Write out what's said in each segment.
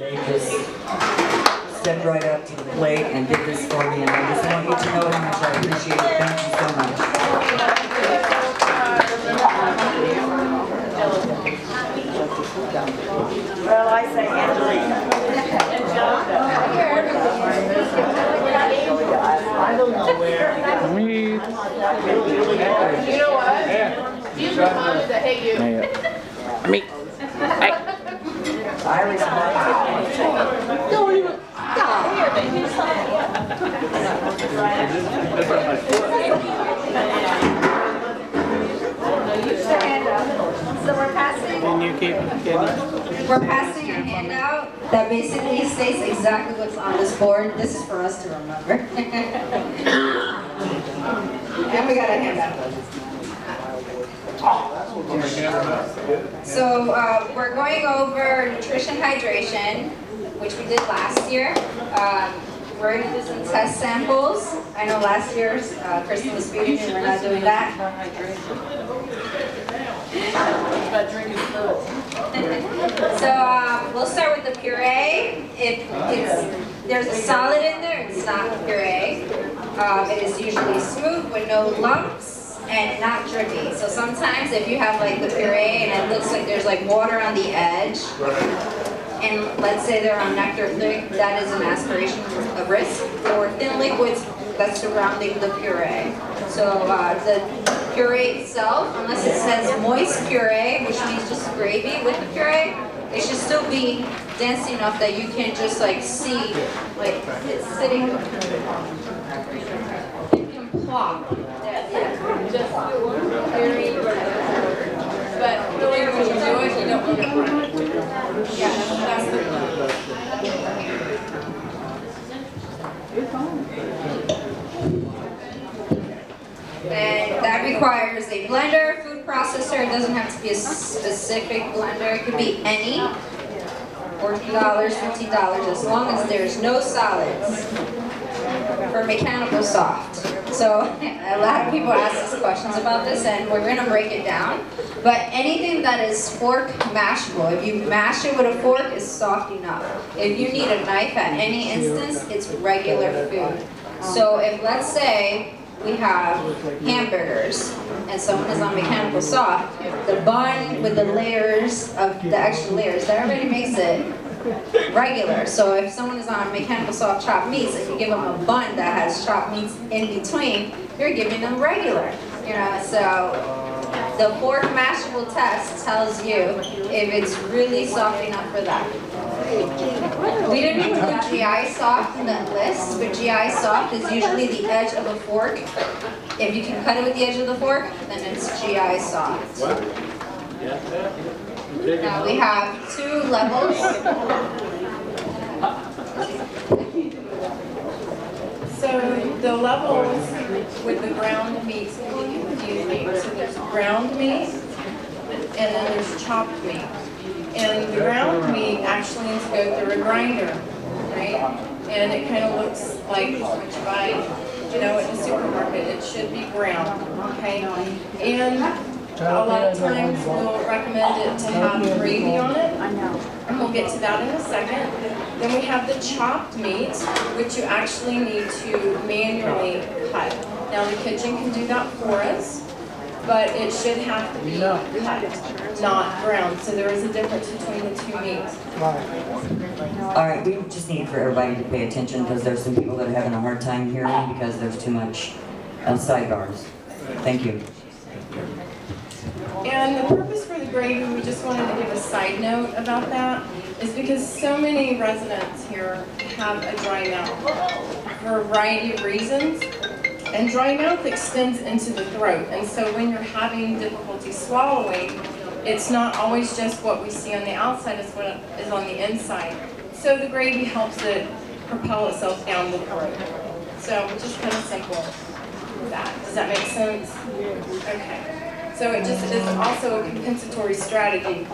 They just stepped right up to the plate and did this for me, and I just want you to know how much I appreciate it. Thank you so much. Well, I say Angelica. I don't know where. You know what? You responded to hey you. Me. Hey. I respond. Don't even. So we're passing. Can you keep getting? We're passing a handout that basically states exactly what's on this board. This is for us to remember. And we got a handout. So we're going over nutrition hydration, which we did last year. We're going to do some test samples. I know last year Kristen was feeding and we're not doing that. So we'll start with the puree. If there's a solid in there, it's not puree. It is usually smooth with no lumps and not drippy. So sometimes if you have like the puree and it looks like there's like water on the edge, and let's say they're on nectar thick, that is an aspiration risk for thin liquids that's surrounding the puree. So the puree itself, unless it says moist puree, which means just gravy with the puree, it should still be dense enough that you can just like see, like it's sitting, it can plop. Just very, but really when you do it, you don't want to run it. Yeah, that's the And that requires a blender, food processor. It doesn't have to be a specific blender. It could be any. $14, $15, as long as there's no solids. For mechanical soft. So a lot of people ask us questions about this, and we're going to break it down. But anything that is fork mashable, if you mash it with a fork, is soft enough. If you need a knife at any instance, it's regular food. So if, let's say, we have hamburgers and someone is on mechanical soft, the bun with the layers of the extra layers, that already makes it regular. So if someone is on mechanical soft chopped meats and you give them a bun that has chopped meats in between, you're giving them regular. You know, so the fork mashable test tells you if it's really soft enough for that. We didn't include GI soft in that list, but GI soft is usually the edge of a fork. If you can cut it with the edge of the fork, then it's GI soft. Now we have two levels. So the levels with the ground meats can be confusing. So there's ground meat and then there's chopped meat. And the ground meat actually needs to go through a grinder, right? And it kind of looks like what you buy, you know, at the supermarket. It should be ground, okay? And a lot of times we'll recommend it to have gravy on it. And we'll get to that in a second. Then we have the chopped meat, which you actually need to manually cut. Now the kitchen can do that for us, but it should have to be cut, not ground. So there is a difference between the two meats. All right, we just need for everybody to pay attention because there's some people that are having a hard time hearing because there's too much sidebars. Thank you. And the purpose for the gravy, we just wanted to give a side note about that, is because so many residents here have a dry mouth for a variety of reasons. And dry mouth extends into the throat, and so when you're having difficulty swallowing, it's not always just what we see on the outside, it's what is on the inside. So the gravy helps it propel itself down the throat. So just kind of simple with that. Does that make sense? Okay. So it just is also a compensatory strategy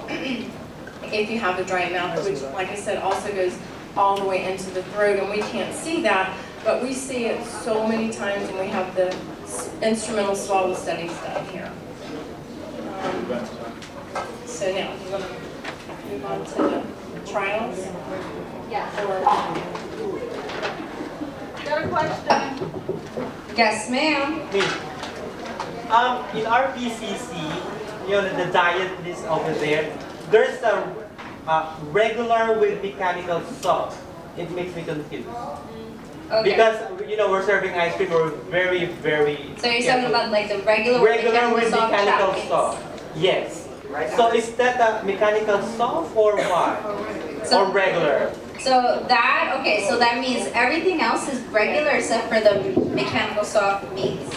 if you have a dry mouth, which, like I said, also goes all the way into the throat, and we can't see that, but we see it so many times when we have the instrumental swallow studies done here. So now, you want to move on to the trials? Got a question? Yes, ma'am. Me. In our PCC, the diet list over there, there's a regular with mechanical salt. It makes me confused. Okay. Because, we're serving ice cream, we're very, very So you're talking careful. about like the regular With soft mechanical chocolates. salt. Yes. So is that a mechanical salt or what? So- Or regular? So that means everything else is regular except for the mechanical soft meats.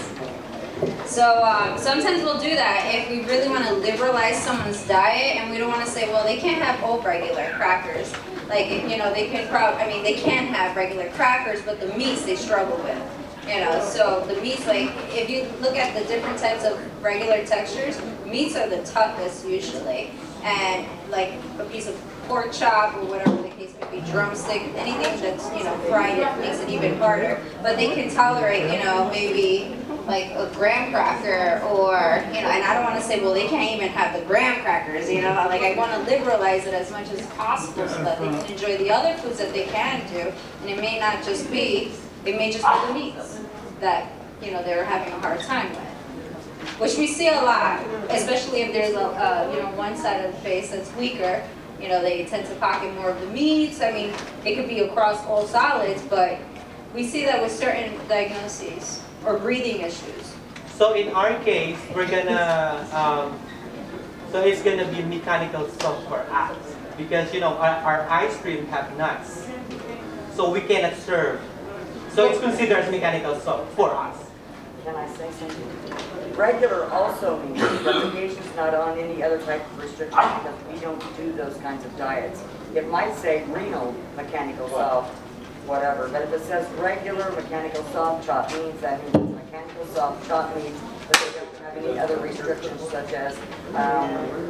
So sometimes we'll do that if we really want to liberalize someone's diet and we don't want to say, well, they can't have all regular crackers. Like, they can have regular crackers, but the meats they struggle with. So the meats, like, if you look at the different types of regular textures, meats are the toughest usually. And like a piece of pork chop or whatever the case may be, drumstick, anything that's, fried, it makes it even harder. But they can tolerate, maybe like a graham cracker or, and I don't want to say, well, they can't even have the graham crackers, like I want to liberalize it as much as possible so that they can enjoy the other foods that they can do. And it may not just be, it may just be the meats that, they're having a hard time with. Which we see a lot, especially if there's one side of the face that's weaker. They tend to pocket more of the meats. I mean, it could be across all solids, but we see that with certain diagnoses or breathing issues. So in our case, we're gonna, so it's gonna be mechanical salt for us. Because, our ice cream have nuts. So we cannot serve. So it's considered as mechanical salt for us. Can I say something? Regular also means that the patient's not on any other type of restriction because we don't do those kinds of diets. It might say renal mechanical soft, whatever, but if it says regular mechanical soft chop means that means it's mechanical soft chop means but they don't have any other restrictions such as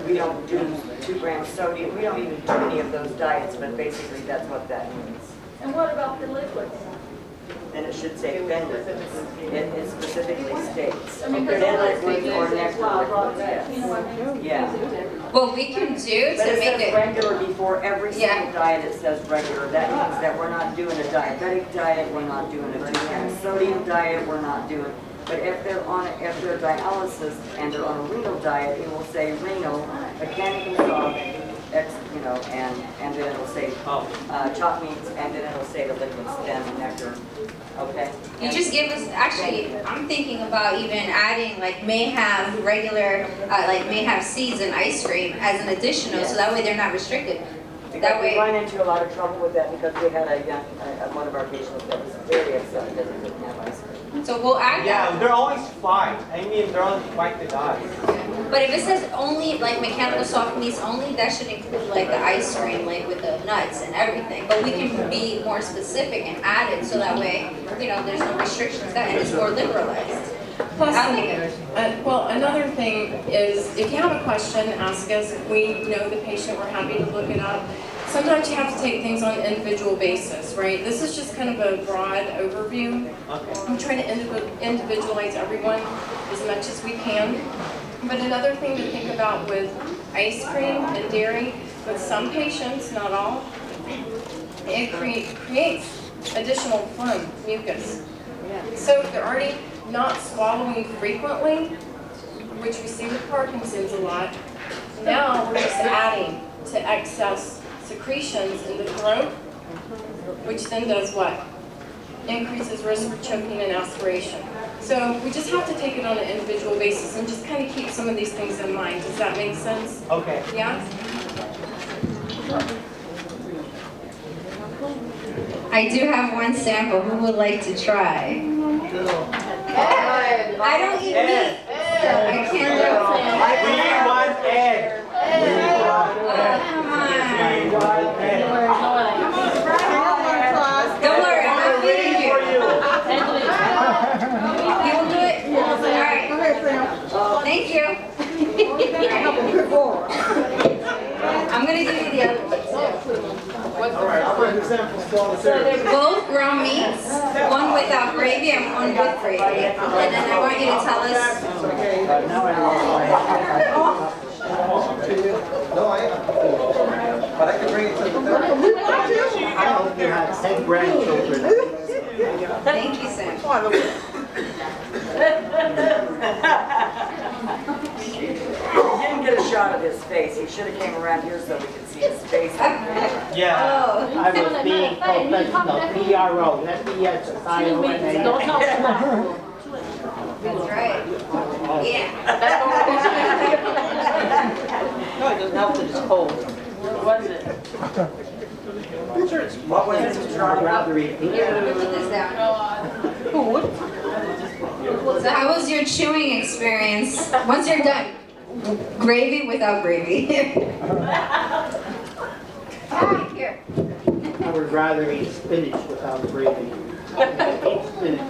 we don't do 2 grams sodium. We don't even do any of those diets, but basically that's what that means. And what about the liquids? And it should say thin liquids. It specifically states. I mean, Thin because liquids or nectar liquids, yes. Yeah. What we can do But to it make says it, regular before every single Yeah. diet, it says regular. That means that we're not doing a diabetic diet, we're not doing a 2 gram sodium diet, we're not doing. But if they're dialysis and they're on a renal diet, it will say renal, mechanical soft, and then it'll say chop meats, and then it'll say the liquids, then nectar. Okay? you just give us, actually, I'm thinking about even adding, like, may have regular, may have seeds in ice cream as an additional, so that way they're not restricted. Because That we way, run into a lot of trouble with that because we had one of our patients that was very upset because he didn't have ice cream. so we'll add Yeah, that. they're always fine. I mean, they're always fine with us. But if it says only, like, mechanical soft meats only, that should include, like, the ice cream, like, with the nuts and everything. But we can be more specific and add it, so that way, there's no restrictions, and it's more liberalized. Plus, I like it. well, another thing is, if you have a question, ask us. If we know the patient, we're happy to look it up. Sometimes you have to take things on an individual basis, right? This is just kind of a broad overview. Okay. I'm trying to individualize everyone as much as we can. But another thing to think about with ice cream and dairy, with some patients, not all, it creates additional phlegm, mucus. So if they're already not swallowing frequently, which we see with Parkinson's a lot, now we're just adding to excess secretions in the throat, which then does what? Increases risk for choking and aspiration. So we just have to take it on an individual basis and just kind of keep some of these things in mind. Does that make sense? Okay. Yeah? I do have one sample. Who would like to try? I don't eat meat. I can't do it. We want Ed. Come on. We want Ed. Don't worry, I'm not We're waiting feeding for you. you. You will do it? Alright. Thank you. I'm going to give you the other one. Both ground meats, one without gravy and one with gravy. And then I want you to tell us. But I can bring it to the third. I hope you have 10 grandchildren. Thank you, Sam. He didn't get a shot of his face. He should have came around here so we could see his face. Yeah. Oh. I was being professional, PRO, S-E-S-S-I-O-N-A. That's right. Yeah. No, it doesn't help that it's cold. What was it? What was it? I'd rather eat Here, let me put this down. So how was your chewing experience? Once you're done, gravy without gravy. Here. I would rather eat spinach without gravy. Eat spinach.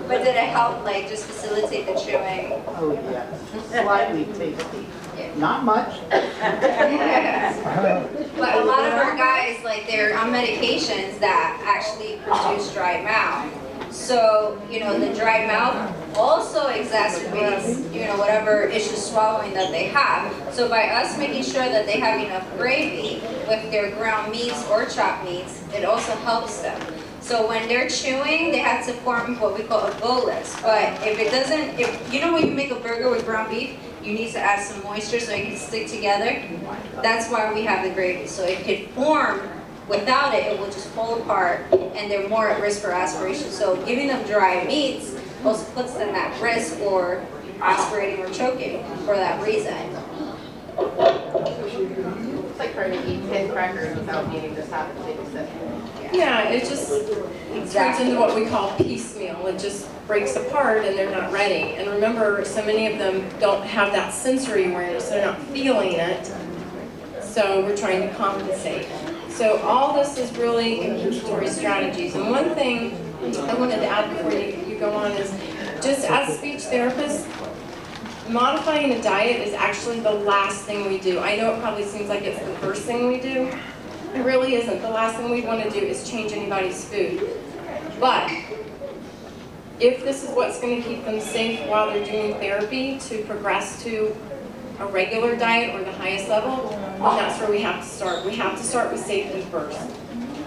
But did it help, like, just facilitate the chewing? Oh, yes. Slightly tasty. Not much. But a lot of our guys, like, they're on medications that actually produce dry mouth. So, you know, the dry mouth also exacerbates, you know, whatever issue swallowing that they have. So by us making sure that they have enough gravy with their ground meats or chopped meats, it also helps them. So when they're chewing, they have to form what we call a bolus. But if it doesn't, if you know when you make a burger with ground beef, you need to add some moisture so it can stick together. That's why we have the gravy. So it could form. Without it, it will just fall apart, and they're more at risk for aspiration. So giving them dry meats also puts them at risk for aspirating or choking for that reason. It's like trying to eat 10 crackers without eating this half a sip. Yeah, it just turns into what we call piecemeal. It just breaks apart and they're not ready. And remember, so many of them don't have that sensory awareness. They're not feeling it. So we're trying to compensate. So all this is really compensatory strategies. And one thing I wanted to add before you go on is, just as speech therapists, modifying a diet is actually the last thing we do. I know it probably seems like it's the first thing we do. It really isn't. The last thing we want to do is change anybody's food. But if this is what's going to keep them safe while they're doing therapy to progress to a regular diet or the highest level, then that's where we have to start. We have to start with safety first.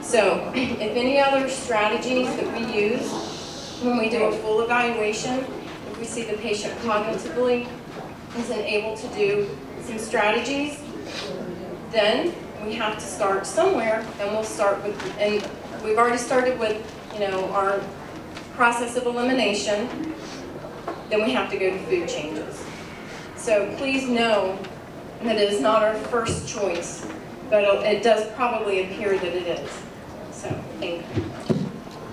So if any other strategies that we use when we do a full evaluation, if we see the patient cognitively isn't able to do some strategies, then we have to start somewhere, and we'll start with, and we've already started with, you know, our process of elimination. Then we have to go to food changes. So please know that it is not our first choice, but it does probably appear that it is. So, thank you.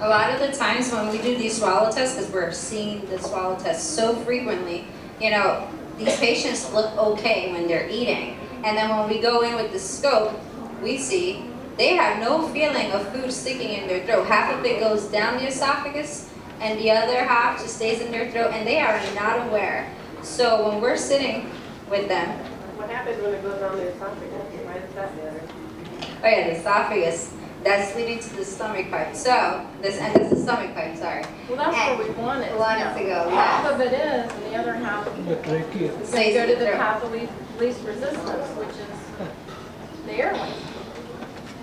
A lot of the times when we do these swallow tests, because we're seeing the swallow tests so frequently, you know, these patients look okay when they're eating. And then when we go in with the scope, we see they have no feeling of food sticking in their throat. Half of it goes down the esophagus, and the other half just stays in their throat, and they are not aware. So when we're sitting with them, What happens when it goes on the esophagus? Why does that matter? oh yeah, the esophagus, that's leading to the stomach pipe. So, that's the stomach pipe, sorry. Well, that's where we want it. Want it to go, Half yeah. of it is, and the other half is Stays go in to the the throat. path of least resistance, which is the airway.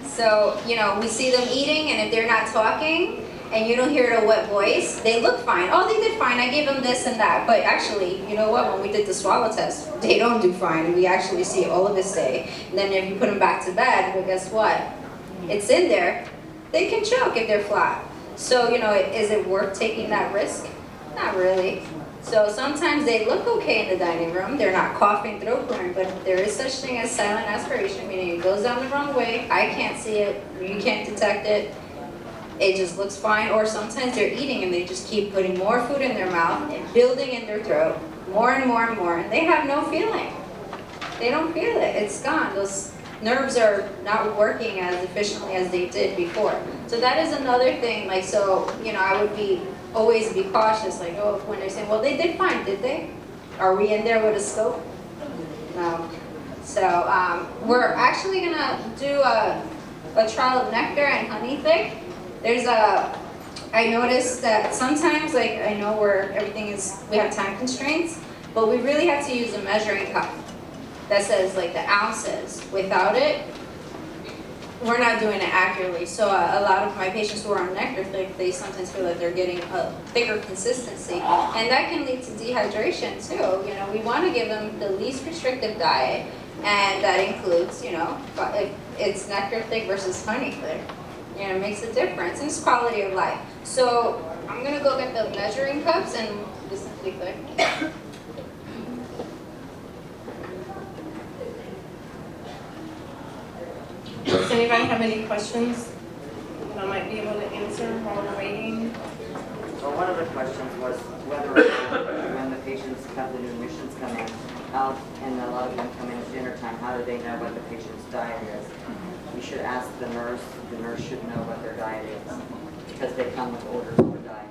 So, you know, we see them eating, and if they're not talking, and you don't hear the wet voice, they look fine. Oh, they did fine, I gave them this and that. But actually, you know what, when we did the swallow test, they don't do fine, and we actually see all of it stay. And then if you put them back to bed, well, guess what? It's in there. They can choke if they're flat. So, you know, is it worth taking that risk? Not really. So sometimes they look okay in the dining room. They're not coughing, throat clearing, but there is such thing as silent aspiration, meaning it goes down the wrong way. I can't see it. You can't detect it. It just looks fine. Or sometimes they're eating and they just keep putting more food in their mouth and building in their throat, more and more and more, and they have no feeling. They don't feel it. It's gone. Those nerves are not working as efficiently as they did before. So that is another thing. Like, so, you know, I would always be cautious, like, oh, when they're saying, well, they did fine, did they? Are we in there with a scope? No. So we're actually gonna do a trial of nectar and honey thick. There's I noticed that sometimes, like, I know we have time constraints, but we really have to use a measuring cup that says like the ounces. Without it, we're not doing it accurately. So a lot of my patients who are on nectar, they sometimes feel that they're getting a thicker consistency, and that can lead to dehydration too. You know, we want to give them the least restrictive diet, and that includes, you know, if it's nectar thick versus honey thick. You know, it makes a difference, and it's quality of life. So I'm gonna go get the measuring cups and the Simply Thick. Does anybody have any questions that I might be able to answer while we're waiting? Well, one of the questions was whether or not when the patients come, the new admissions come in, out, and a lot of them come in at dinner time, how do they know what the patient's diet is? We should ask the nurse should know what their diet is, because they come with orders for diet.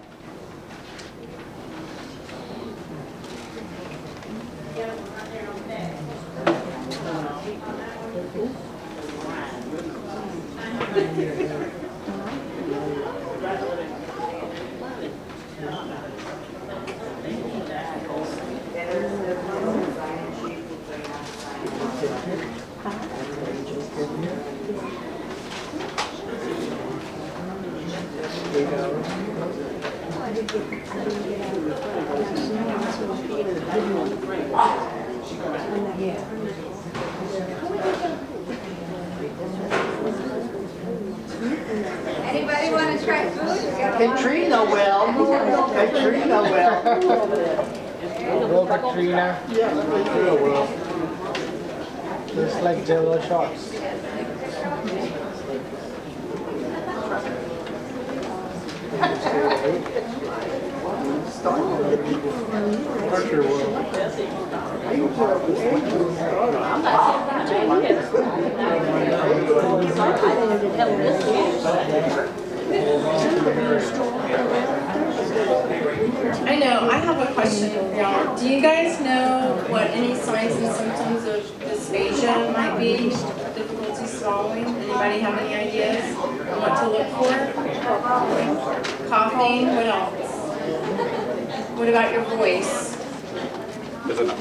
Anybody want to try food? Katrina will. Katrina will. Well, Katrina. Yeah, Katrina will. Just like Jello shots. Archer will. I know, I have a question for y'all. Do you guys know what any signs and symptoms of dysphagia might be? Difficulty swallowing? Anybody have any ideas on what to look for? Coughing, what else? What about your voice?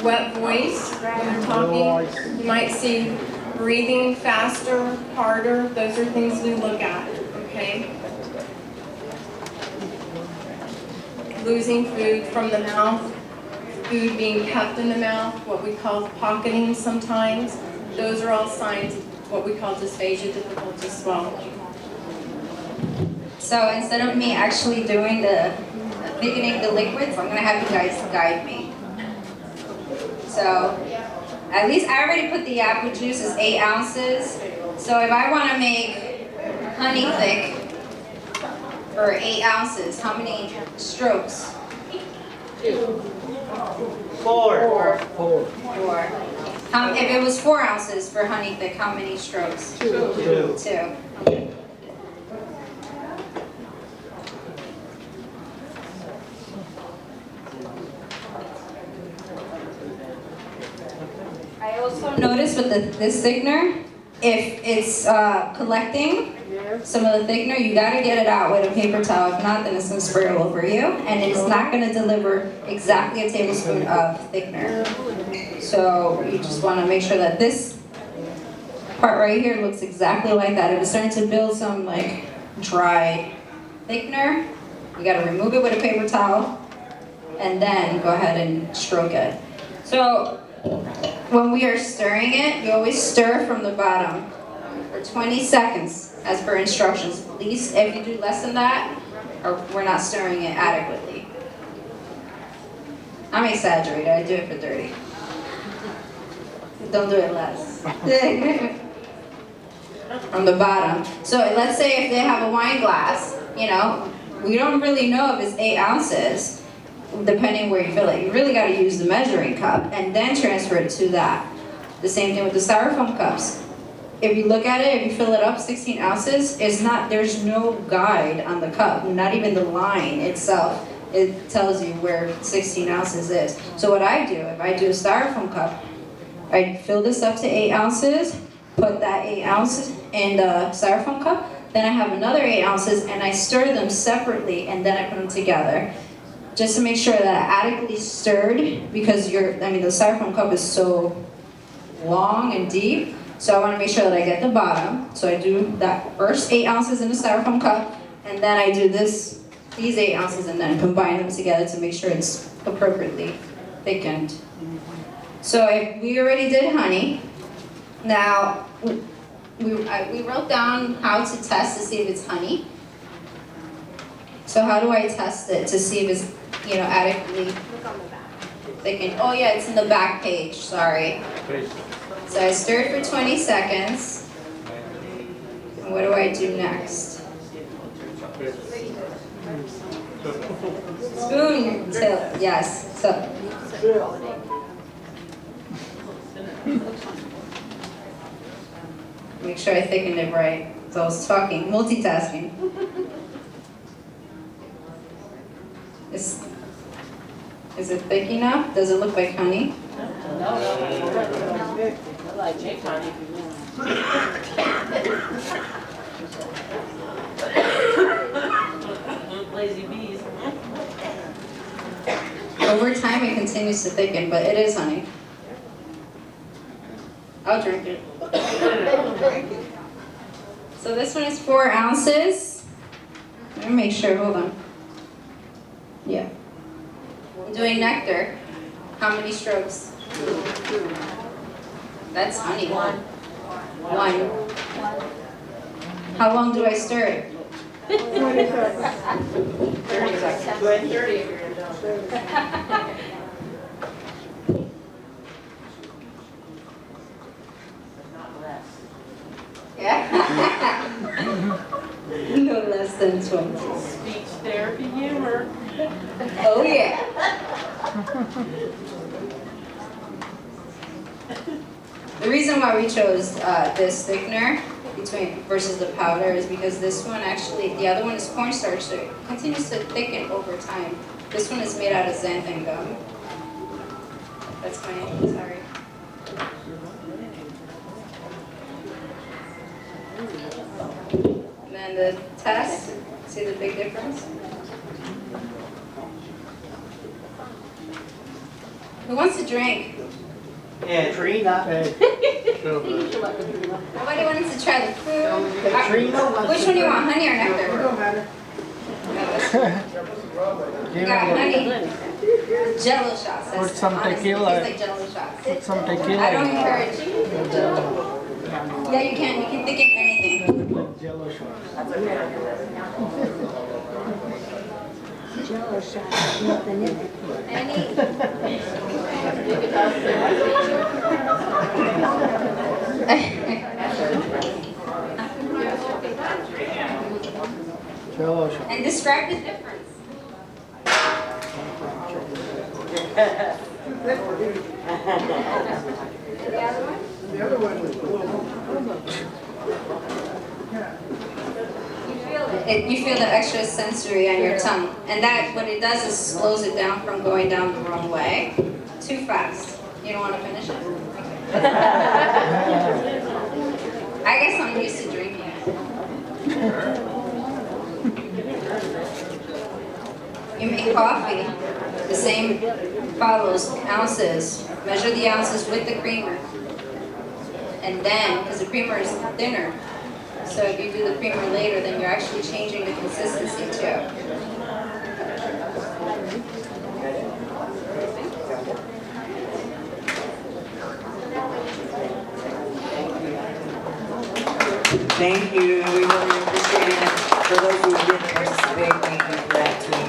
Wet voice when you're talking. You might see breathing faster, harder. Those are things we look at, okay? Losing food from the mouth, food being kept in the mouth, what we call pocketing sometimes. Those are all signs of what we call dysphagia, difficulty swallowing. So instead of me actually doing the thickening the liquids, I'm gonna have you guys guide me. So at least I already put the apple juice as 8 ounces. So if I want to make honey thick for 8 ounces, how many strokes? 4. 4. If it was 4 ounces for honey thick, how many strokes? 2. 2. Okay. I also noticed with this thickener, if it's collecting some of the thickener, you gotta get it out with a paper towel. If not, then it's gonna spray all over you, and it's not gonna deliver exactly a tablespoon of thickener. So you just wanna make sure that this part right here looks exactly like that. If it's starting to build some like dry thickener, you gotta remove it with a paper towel, and then go ahead and stroke it. So when we are stirring it, you always stir from the bottom for 20 seconds as per instructions. Please, if you do less than that, or we're not stirring it adequately. I'm exaggerating, I do it for 30. Don't do it less. From the bottom. So let's say if they have a wine glass, you know, we don't really know if it's 8 ounces. Depending where you fill it. You really got to use the measuring cup and then transfer it to that. The same thing with the styrofoam cups. If you look at it, if you fill it up 16 ounces, there's no guide on the cup, not even the line itself. It tells you where 16 ounces is. So what I do, if I do a styrofoam cup, I fill this up to 8 ounces, put that 8 ounces in the styrofoam cup, then I have another 8 ounces and I stir them separately and then I put them together. Just to make sure that I adequately stirred, because the styrofoam cup is so long and deep So I want to make sure that I get the bottom. So I do that first 8 ounces in a styrofoam cup, and then I do these 8 ounces and then combine them together to make sure it's appropriately thickened. So we already did honey. Now, we wrote down how to test to see if it's honey. So how do I test it to see if it's, adequately thickened? Oh yeah, it's in the back page, sorry. So I stir it for 20 seconds. And what do I do next? Spoon tilt, yes. So. Make sure I thickened it right. So I was talking, multitasking. Is it thick enough? Does it look like honey? Lazy bees. Over time it continues to thicken, but it is honey. I'll drink it. So this one is 4 ounces. Let me make sure, hold on. Yeah. I'm doing nectar. How many strokes? That's honey. One. How long do I stir it? 30 seconds. 30 if you're done. Yeah? No less than 20. Speech therapy humor. Oh yeah. The reason why we chose this thickener versus the powder is because this one actually, the other one is cornstarch, so it continues to thicken over time. This one is made out of xanthan gum. That's fine, sorry. And then the test, see the big difference? Who wants to drink? And Trina. Nobody wants to try the food? Trina wants Which to one do you drink. want, honey or It nectar? don't matter. We got honey. Jello shots. Put some honestly, tequila. It tastes like Jello shots. Put some tequila. I don't encourage Jello. Yeah, you can. You can thicken anything. Jello shots. Jello shot, nothing in it. Jello shots. And describe the difference. The other one? The other one was a little. You feel the extra sensory on your tongue, and that what it does is slows it down from going down the wrong way too fast. You don't want to finish it. I guess I'm used to drinking it. You make coffee. The same follows ounces. Measure the ounces with the creamer, and then because the creamer is thinner. So if you do the creamer later, then you're actually changing the consistency too. Thank you, we really appreciate it. For those who did participate, thank you for that too.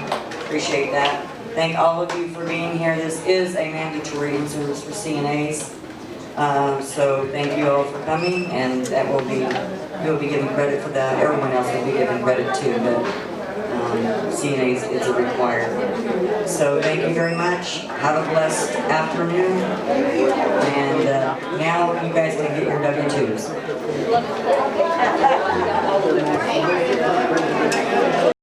Appreciate that. Thank all of you for being here. This is a mandatory in-service for CNAs. So thank you all for coming, and that will be, you'll be given credit for that. Everyone else will be given credit too, but CNAs, it's a required. So thank you very much. Have a blessed afternoon. And now you guys can get your W-2s.